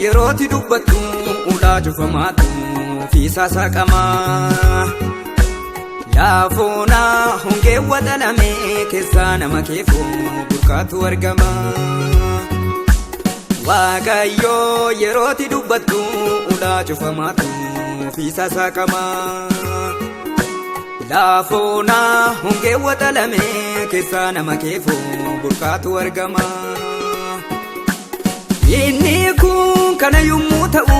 yerooti dubbattu ulaa cufamaatu fiisaa saaqamaa. Laafoona hongee waxalame keessaa nama keefoo burqaatu argama. Waaqayyoo yerooti dubbattu ulaa cufamaatu fiisaa saaqamaa. Laafoona hongee waxalame keessaa nama keefoo burqaatu argama. Inni kun kana yommuu ta'u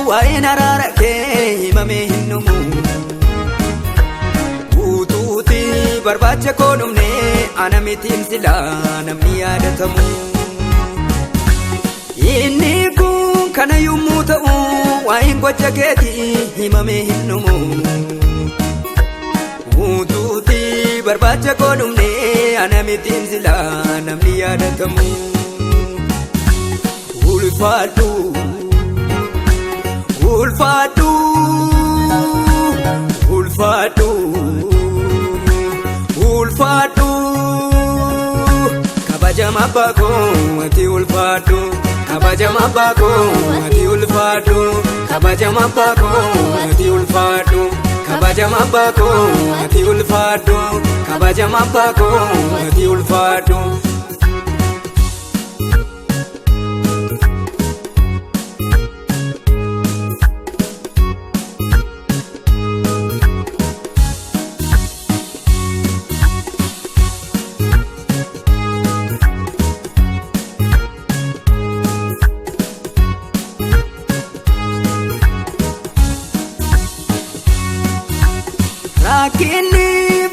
waa'een araara kee himamee hin dhumu. Guutuuti barbaacha koo dhumne ana mitiin silaa namni yaadatamu. Inni kun kana yommuu ta'u waa'een gocha keetii himamee hin dhumu. Guutuuti barbaacha koo dhumne ana mitiin silaa namni yaadatamu. Ulfaadhu, ulfaadhu, ulfaadhu, ulfaadhu. Kabajama abbaa koo ati ulfaadhu. Kabajama abbaa koo ati ulfaadhu. Kabajama abbaa koo ati ulfaadhu. Kabajama abbaa koo ati ulfaadhu. Kabajama abbaa koo ati ulfaadhu. Rakkinni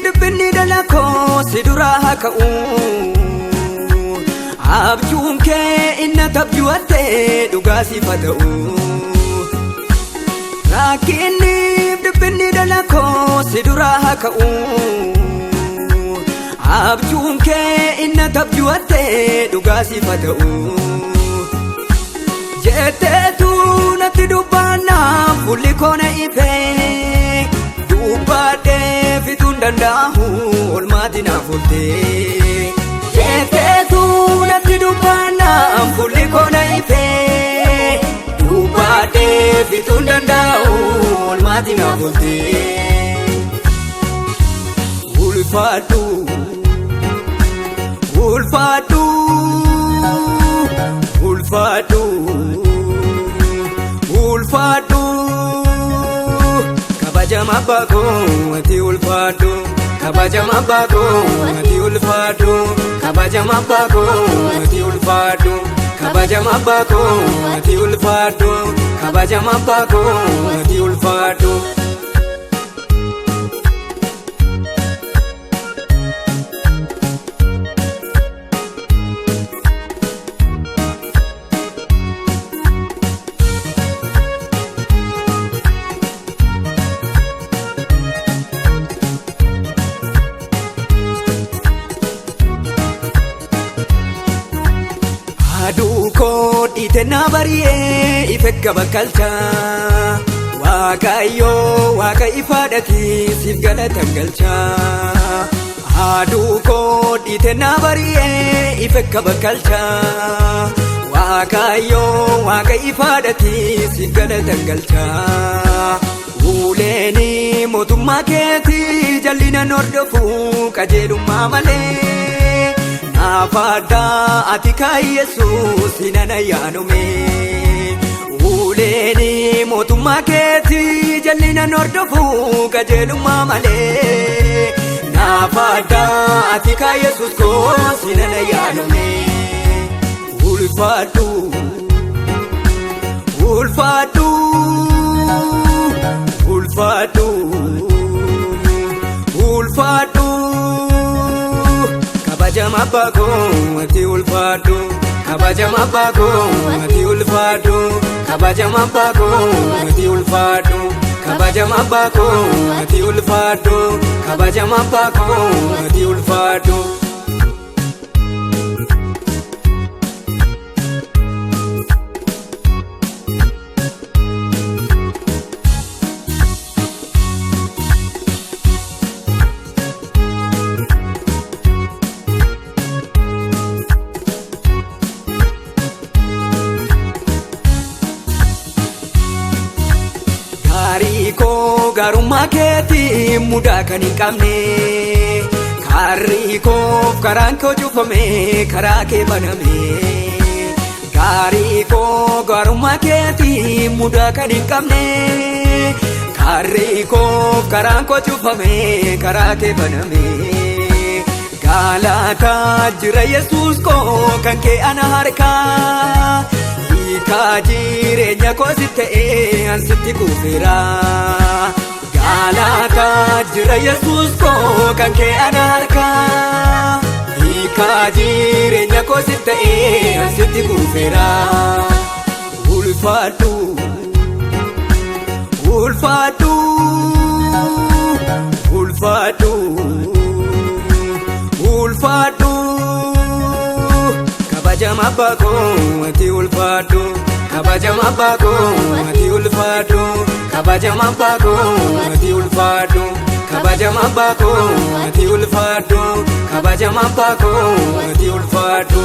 dhibbinni dalakoo si duraa haa ka'u. Abjuun kee inni tabjuwattee dhugaa siif haa ta'u. Rakkinni dhibbinni dalakoo si duraa haa ka'u. Abjuun kee inni tabjuwattee dhugaa siif haa ta'u. Jetteetu natti dubbaannaa fuulli koo na ifee. Dubbadhee fituun danda'amu olmaati naaf oltee. Jetteetu natti dubbaannaa fuulli koo na ifee. Dubbadhee fituun danda'amu olmaati naaf oltee. Ulfaadhu, ulfaadhu, ulfaadhu, ulfaadhu. Kabajama abbaa koo ati ulfaadhu. Kabajama abbaa koo ati ulfaadhu. Kabajama abbaa koo ati ulfaadhu. Kabajama abbaa koo ati ulfaadhu. Kabajama abbaa koo ati ulfaadhu. Aduu koo dhiite na bari'ee ife gabakalcha. Waaqayyoo waaqa ifaadhati siif galatan galcha. Aduu koo dhiite na bari'ee ife gabakalcha. Waaqayyoo waaqa ifaadhati siif galatan galcha. Uleeni mootummaa keetii jal'ina hordofu qajeelummaa malee. Naafadhaa ati kaa Yesuus nana yaanume. Uleeni mootummaa keetii jal'ina hordofu qajeelummaa malee. Naafadhaa ati kaa Yesuus koos nana yaanume. Ulfaadhu, ulfaadhu, ulfaadhu, ulfaadhu. Kabajama abbaa koo ati ulfaadhu. Kabajama abbaa koo ati ulfaadhu. Kabajama abbaa koo ati ulfaadhu. Kabajama abbaa koo ati ulfaadhu. Kabajama abbaa koo ati ulfaadhu. keetii mudaa kan hin qabne karri koof karaan koo cufame karaa kee baname gaarii koo gaarummaa keetii mudaa kan hin qabne karri koof karaan koo cufame karaa kee baname Galata jira Yesus ko kan kee ana harkaa hiikaa jireenya koo sitti ansitti kufeera Galata jira Yesus ko kan kee ana harkaa hiikaa jireenya koo sitti ansitti kufeera ulfaadhu ulfaadhu ulfaadhu ulfaadhu kabajama baako ati ulfaadhu kabajama baako ati ulfaadhu kabajama baako ati ulfaadhu kabajama baako ati ulfaadhu kabajama baako ati ulfaadhu